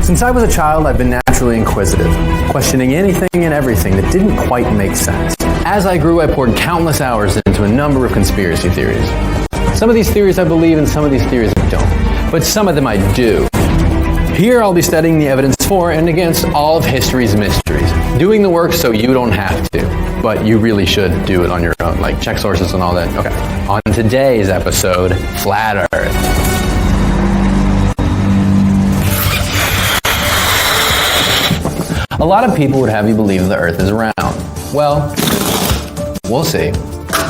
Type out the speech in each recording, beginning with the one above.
Since I was a child, I've been naturally inquisitive, questioning anything and everything that didn't quite make sense. As I grew, I poured countless hours into a number of conspiracy theories. Some of these theories I believe and some of these theories I don't, but some of them I do. Here I'll be studying the evidence for and against all of history's mysteries, doing the work so you don't have to, but you really should do it on your own, like check sources and all that. Okay, on today's episode, Flat Earth. A lot of people would have you believe the Earth is round. Well, we'll see.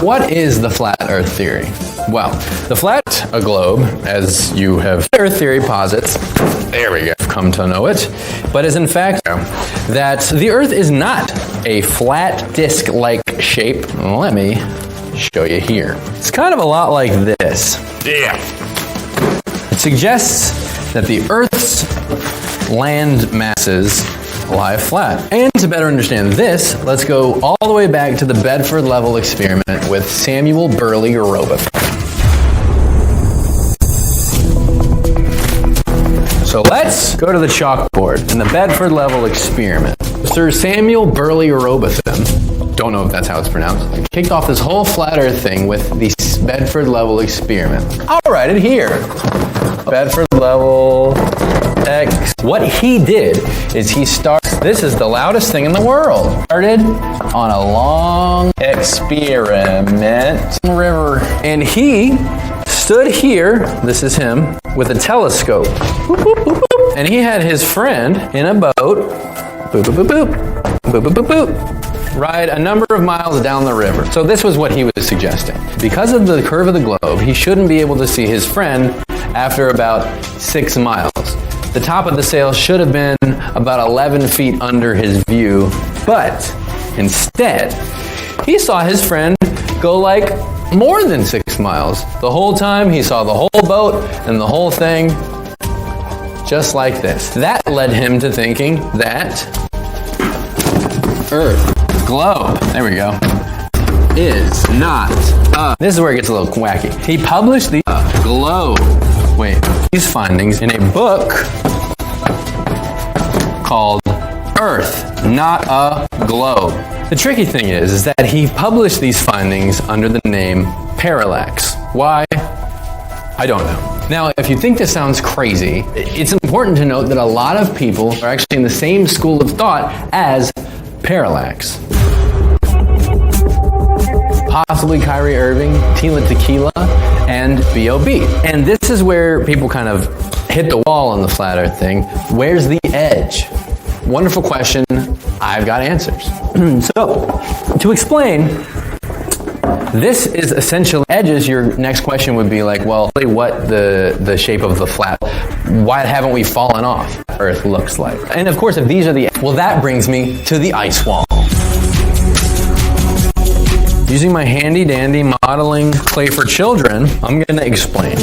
What is the Flat Earth theory? Well, the flat a globe, as you have Earth theory posits, there we go, come to know it, but is in fact that the Earth is not a flat disc-like shape. Let me show you here. It's kind of a lot like this. Yeah. It suggests that the Earth's land masses lie flat. And to better understand this, let's go all the way back to the Bedford level experiment with Samuel Burley Robotham. So let's go to the chalkboard in the Bedford level experiment. Sir Samuel Burley Robotham, don't know if that's how it's pronounced, kicked off this whole flat earth thing with the Bedford level experiment. I'll write it here. Bedford level X. What he did is he started, this is the loudest thing in the world, started on a long experiment river. And he stood here, this is him, with a telescope. Boop, boop, boop, boop. And he had his friend in a boat, boop, boop, boop, boop, boop, boop, boop, boop, ride a number of miles down the river. So this was what he was suggesting. Because of the curve of the globe, he shouldn't be able to see his friend after about 6 miles. The top of the sail should have been about 11 feet under his view, but instead, he saw his friend go like more than 6 miles. The whole time, he saw the whole boat and the whole thing just like this. That led him to thinking that Earth, globe, there we go, is not this is where it gets a little wacky. He published the these findings in a book called Earth, Not a Globe. The tricky thing is that he published these findings under the name Parallax. Why? I don't know. Now, if you think this sounds crazy, it's important to note that a lot of people are actually in the same school of thought as Parallax. Possibly Kyrie Irving, Tila Tequila, and B.O.B. And this is where people kind of hit the wall on the flat earth thing. Where's the edge? Wonderful question. I've got answers. So, to explain, this is essentially edges. Your next question would be like, well, what the shape of the flat, why haven't we fallen off? Earth looks like. And of course, if these are well, that brings me to the ice wall. Using my handy dandy modeling clay for children, I'm going to explain.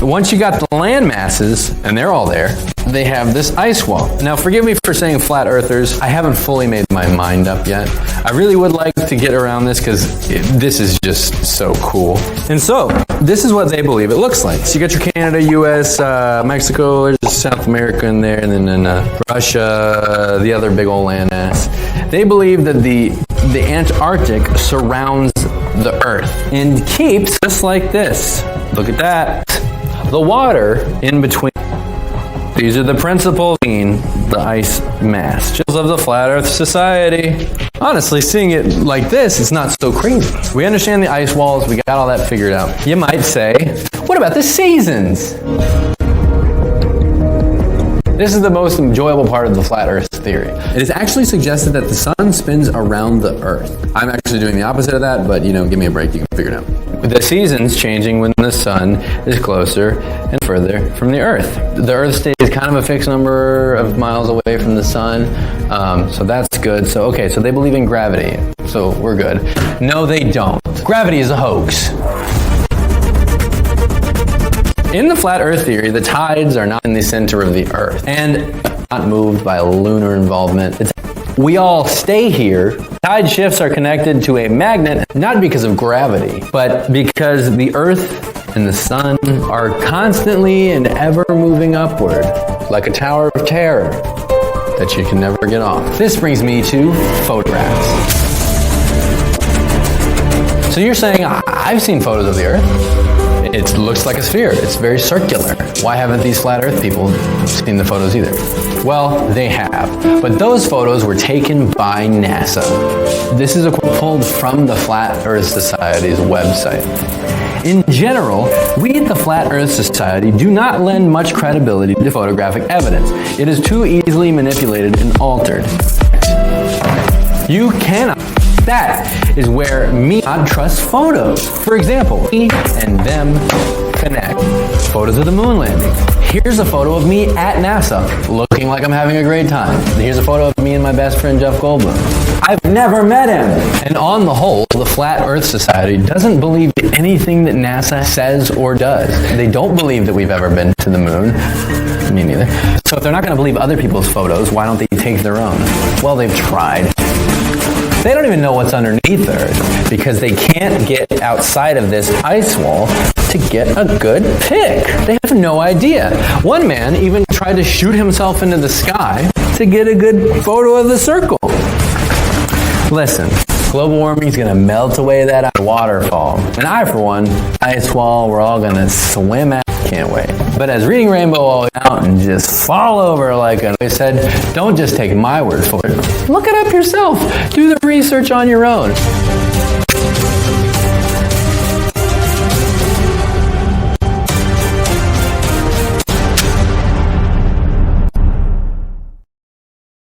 Once you got the land masses, and they're all there, they have this ice wall. Now, forgive me for saying flat earthers. I haven't fully made my mind up yet. I really would like to get around this because this is just so cool. And so, this is what they believe it looks like. So you got your Canada, US, Mexico, there's South America in there, and then Russia, the other big old land mass. They believe that the Antarctic surrounds the Earth and keeps just like this. Look at that. The water in between. These are the principles in the ice mass. Just of the Flat Earth Society. Honestly, seeing it like this, it's not so crazy. We understand the ice walls. We got all that figured out. You might say, what about the seasons? This is the most enjoyable part of the flat earth theory. It is actually suggested that the sun spins around the earth. I'm actually doing the opposite of that, but give me a break, you can figure it out. The seasons changing when the sun is closer and further from the earth. The earth stays kind of a fixed number of miles away from the sun, so that's good. So they believe in gravity, so we're good. No, they don't. Gravity is a hoax. In the flat earth theory, the tides are not in the center of the earth and not moved by lunar involvement. We all stay here. Tide shifts are connected to a magnet, not because of gravity, but because the earth and the sun are constantly and ever moving upward, like a tower of terror that you can never get off. This brings me to photographs. So you're saying, I've seen photos of the Earth. It looks like a sphere. It's very circular. Why haven't these flat Earth people seen the photos either? Well, they have. But those photos were taken by NASA. This is a quote pulled from the Flat Earth Society's website. In general, we at the Flat Earth Society do not lend much credibility to photographic evidence. It is too easily manipulated and altered. You cannot. That is where me not trust photos. For example, me and them connect. Photos of the moon landing. Here's a photo of me at NASA, looking like I'm having a great time. Here's a photo of me and my best friend Jeff Goldblum. I've never met him. And on the whole, the Flat Earth Society doesn't believe anything that NASA says or does. They don't believe that we've ever been to the moon. Me neither. So if they're not going to believe other people's photos, why don't they take their own? Well, they've tried. They don't even know what's underneath Earth because they can't get outside of this ice wall to get a good pic. They have no idea. One man even tried to shoot himself into the sky to get a good photo of the circle. Listen, global warming is going to melt away that waterfall. And I, for one, ice wall, we're all going to swim at. Can't wait. But as Reading Rainbow always out and just fall over like I said, don't just take my word for it. Look it up yourself. Do the research on your own.